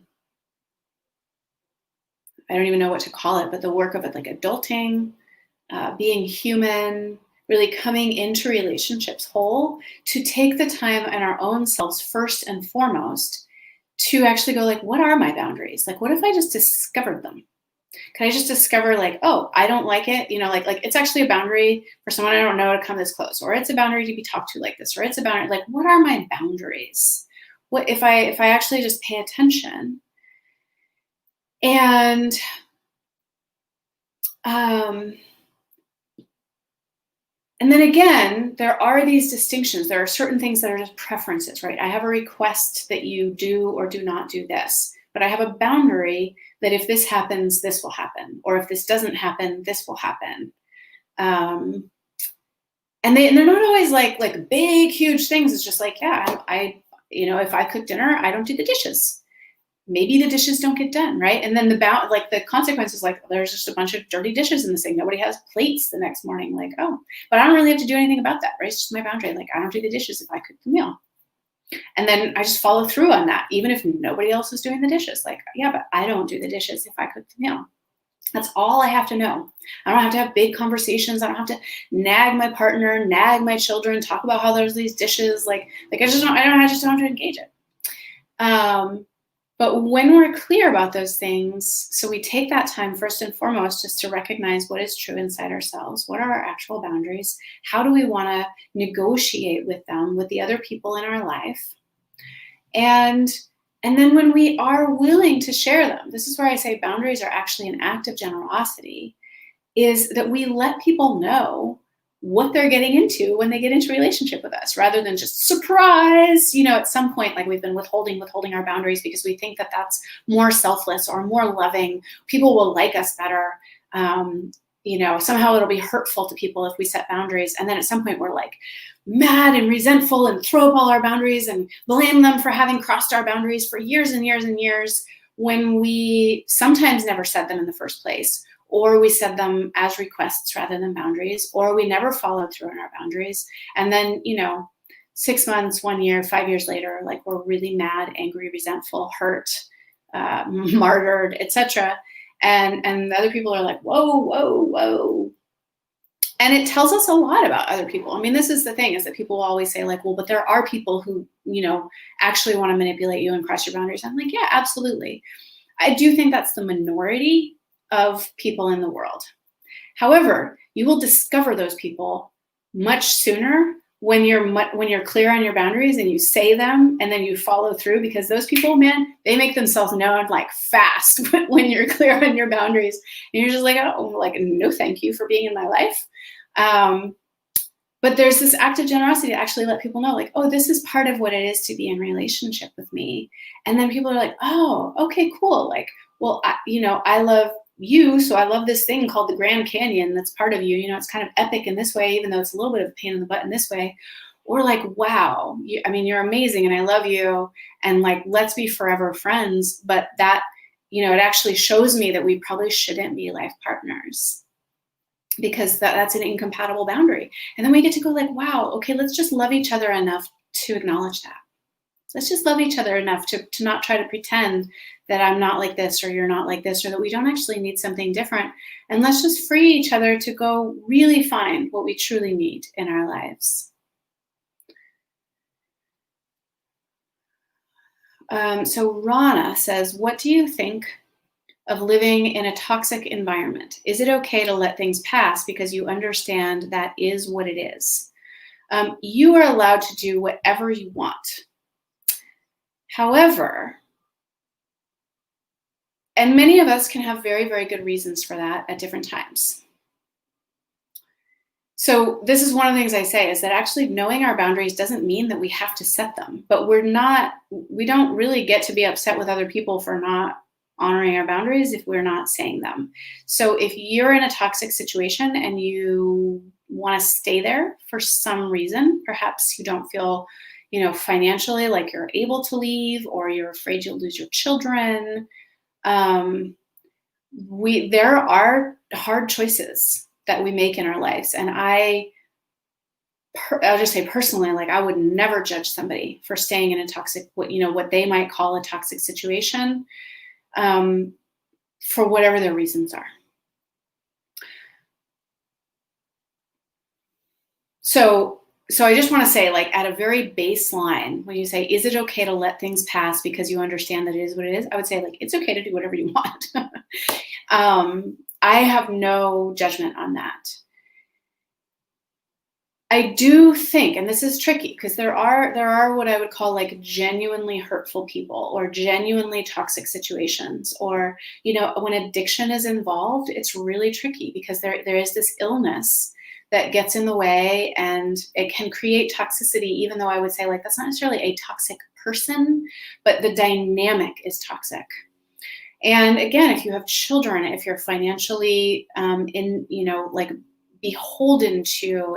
don't even know what to call it, but the work of it, like adulting, being human, really coming into relationships whole, to take the time in our own selves first and foremost to actually go like, what are my boundaries? Like, what if I just discovered them? Can I just discover like, oh, I don't like it, like it's actually a boundary for someone I don't know to come this close, or it's a boundary to be talked to like this, or it's a boundary, like, what are my boundaries? What if I actually just pay attention? And then again, there are these distinctions. There are certain things that are just preferences, right? I have a request that you do or do not do this, but I have a boundary that if this happens, this will happen, or if this doesn't happen, this will happen. And they're not always like big, huge things. It's just like, yeah, if I cook dinner, I don't do the dishes. Maybe the dishes don't get done, right? And then the consequences, like there's just a bunch of dirty dishes in the sink. Nobody has plates the next morning. Like, oh, but I don't really have to do anything about that, right? It's just my boundary. Like, I don't do the dishes if I cook the meal. And then I just follow through on that, even if nobody else is doing the dishes. Like, yeah, but I don't do the dishes if I cook the meal. That's all I have to know. I don't have to have big conversations. I don't have to nag my partner, nag my children, talk about how there's these dishes. Like I just don't have to engage it. But when we're clear about those things, so we take that time first and foremost just to recognize what is true inside ourselves. What are our actual boundaries? How do we want to negotiate with them, with the other people in our life? And then when we are willing to share them, this is where I say boundaries are actually an act of generosity, is that we let people know what they're getting into when they get into a relationship with us, rather than just surprise, at some point, like we've been withholding our boundaries because we think that that's more selfless or more loving. People will like us better. Somehow it'll be hurtful to people if we set boundaries. And then at some point we're like mad and resentful and throw up all our boundaries and blame them for having crossed our boundaries for years and years and years, when we sometimes never set them in the first place, or we set them as requests rather than boundaries, or we never followed through on our boundaries. And then, 6 months, 1 year, 5 years later, like we're really mad, angry, resentful, hurt, martyred, etc. And the other people are like, whoa, whoa, whoa. And it tells us a lot about other people. I mean, this is the thing, is that people will always say like, well, but there are people who, actually want to manipulate you and cross your boundaries. I'm like, yeah, absolutely. I do think that's the minority of people in the world. However, you will discover those people much sooner when you're clear on your boundaries and you say them and then you follow through, because those people, man, they make themselves known like fast when you're clear on your boundaries, and you're just like, oh, like, no, thank you for being in my life. But there's this act of generosity to actually let people know, like, oh, this is part of what it is to be in relationship with me. And then people are like, oh, okay, cool. Like, well, I love you, so I love this thing called the Grand Canyon that's part of you. It's kind of epic in this way, even though it's a little bit of a pain in the butt in this way. Or like, wow, you're amazing and I love you, and like, let's be forever friends. But that, it actually shows me that we probably shouldn't be life partners, because that's an incompatible boundary. And then we get to go like, wow, okay, let's just love each other enough to acknowledge that. Let's just love each other enough to not try to pretend that I'm not like this or you're not like this, or that we don't actually need something different. And let's just free each other to go really find what we truly need in our lives. So Rana says, what do you think of living in a toxic environment? Is it okay to let things pass because you understand that is what it is? You are allowed to do whatever you want. However, and many of us can have very, very good reasons for that at different times. So this is one of the things I say, is that actually knowing our boundaries doesn't mean that we have to set them, but we don't really get to be upset with other people for not honoring our boundaries if we're not saying them. So if you're in a toxic situation and you want to stay there for some reason, perhaps you don't feel, financially like you're able to leave, or you're afraid you'll lose your children. There are hard choices that we make in our lives. And I'll just say personally, like, I would never judge somebody for staying in a toxic, what they might call a toxic situation, for whatever their reasons are. So I just want to say, like, at a very baseline, when you say, is it okay to let things pass because you understand that it is what it is? I would say, like, it's okay to do whatever you want. I have no judgment on that. I do think, and this is tricky, because there are what I would call, like, genuinely hurtful people, or genuinely toxic situations, or, when addiction is involved, it's really tricky, because there is this illness that gets in the way, and it can create toxicity, even though I would say, like, that's not necessarily a toxic person, but the dynamic is toxic. And again, if you have children, if you're financially beholden to,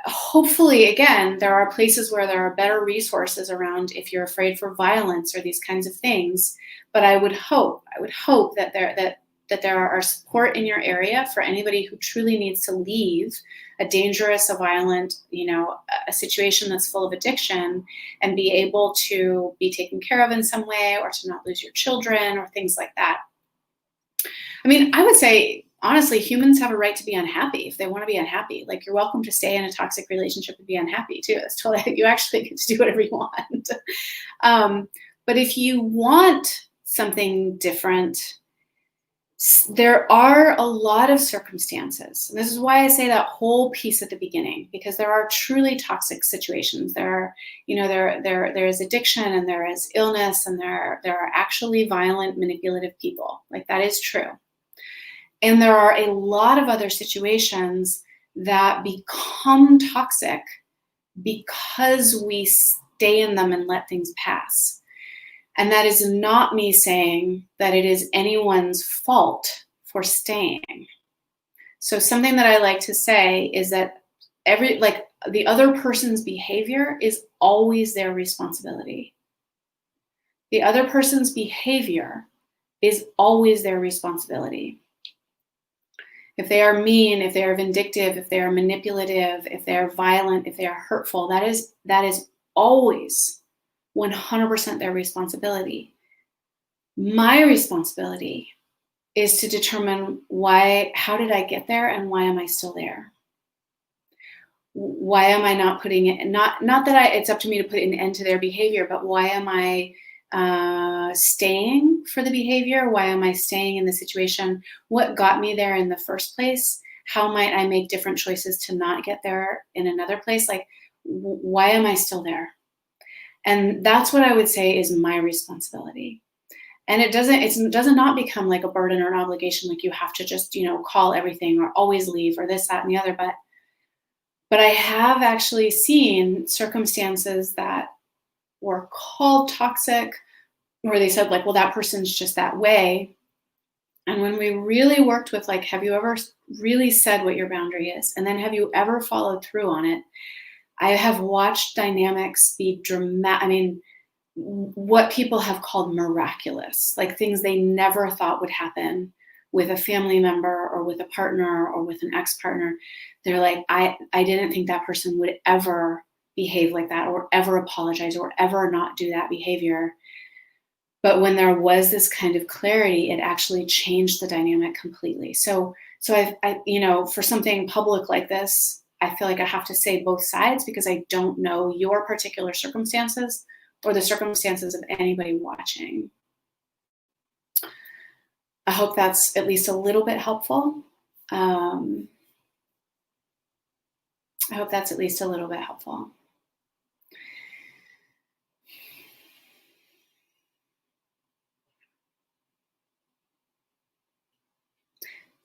hopefully, again, there are places where there are better resources around if you're afraid for violence or these kinds of things. But I would hope that there are support in your area for anybody who truly needs to leave a dangerous, a violent, a situation that's full of addiction, and be able to be taken care of in some way, or to not lose your children, or things like that. I mean, I would say, honestly, humans have a right to be unhappy if they want to be unhappy. Like, you're welcome to stay in a toxic relationship and be unhappy too. It's totally, you actually get to do whatever you want. But if you want something different, there are a lot of circumstances. And this is why I say that whole piece at the beginning, because there are truly toxic situations. There is addiction, and there is illness, and there are actually violent, manipulative people. Like, that is true. And there are a lot of other situations that become toxic because we stay in them and let things pass. And that is not me saying that it is anyone's fault for staying. So something that I like to say is that the other person's behavior is always their responsibility. The other person's behavior is always their responsibility. If they are mean, if they are vindictive, if they are manipulative, if they are violent, if they are hurtful, that is always 100% their responsibility. My responsibility is to determine how did I get there, and why am I still there? Why am I not putting it, not that it's up to me to put an end to their behavior, but why am I staying for the behavior? Why am I staying in the situation? What got me there in the first place? How might I make different choices to not get there in another place? Like, why am I still there? And that's what I would say is my responsibility. And it does not become like a burden or an obligation, like you have to just, call everything, or always leave, or this, that, and the other. But I have actually seen circumstances that were called toxic, where they said, like, well, that person's just that way. And when we really worked with, like, have you ever really said what your boundary is? And then have you ever followed through on it? I have watched dynamics be dramatic. I mean, what people have called miraculous, like things they never thought would happen with a family member, or with a partner, or with an ex-partner. They're like, I didn't think that person would ever behave like that, or ever apologize, or ever not do that behavior. But when there was this kind of clarity, it actually changed the dynamic completely. So I for something public like this, I feel like I have to say both sides, because I don't know your particular circumstances or the circumstances of anybody watching. I hope that's at least a little bit helpful.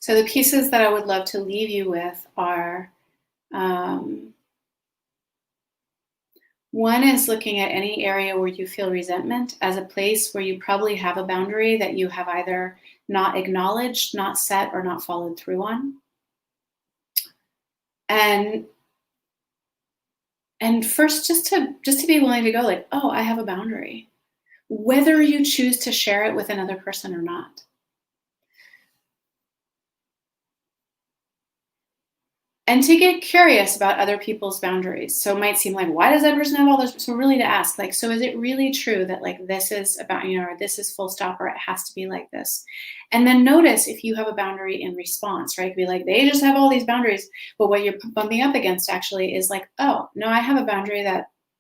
So the pieces that I would love to leave you with are, One is looking at any area where you feel resentment as a place where you probably have a boundary that you have either not acknowledged, not set, or not followed through on. And first, just to be willing to go like, oh, I have a boundary, whether you choose to share it with another person or not. And to get curious about other people's boundaries. So it might seem like, why does that person have all this? So really to ask, like, so is it really true that like this is about, or this is full stop, or it has to be like this? And then notice if you have a boundary in response, right? Be like, they just have all these boundaries. But what you're bumping up against actually is like, oh, no, I have a boundary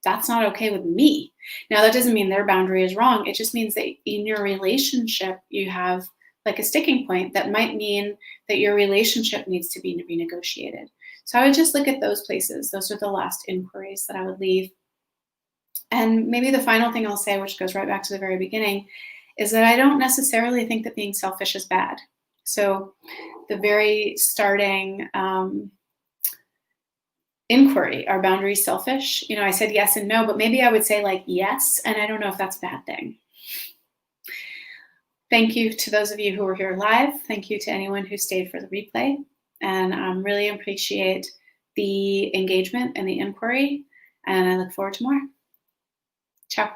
that's not okay with me. Now, that doesn't mean their boundary is wrong. It just means that in your relationship, you have like a sticking point that might mean that your relationship needs to be renegotiated. So I would just look at those places. Those are the last inquiries that I would leave. And maybe the final thing I'll say, which goes right back to the very beginning, is that I don't necessarily think that being selfish is bad. So the very starting inquiry, are boundaries selfish? I said yes and no, but maybe I would say like yes, and I don't know if that's a bad thing. Thank you to those of you who were here live. Thank you to anyone who stayed for the replay. And I really appreciate the engagement and the inquiry. And I look forward to more. Ciao.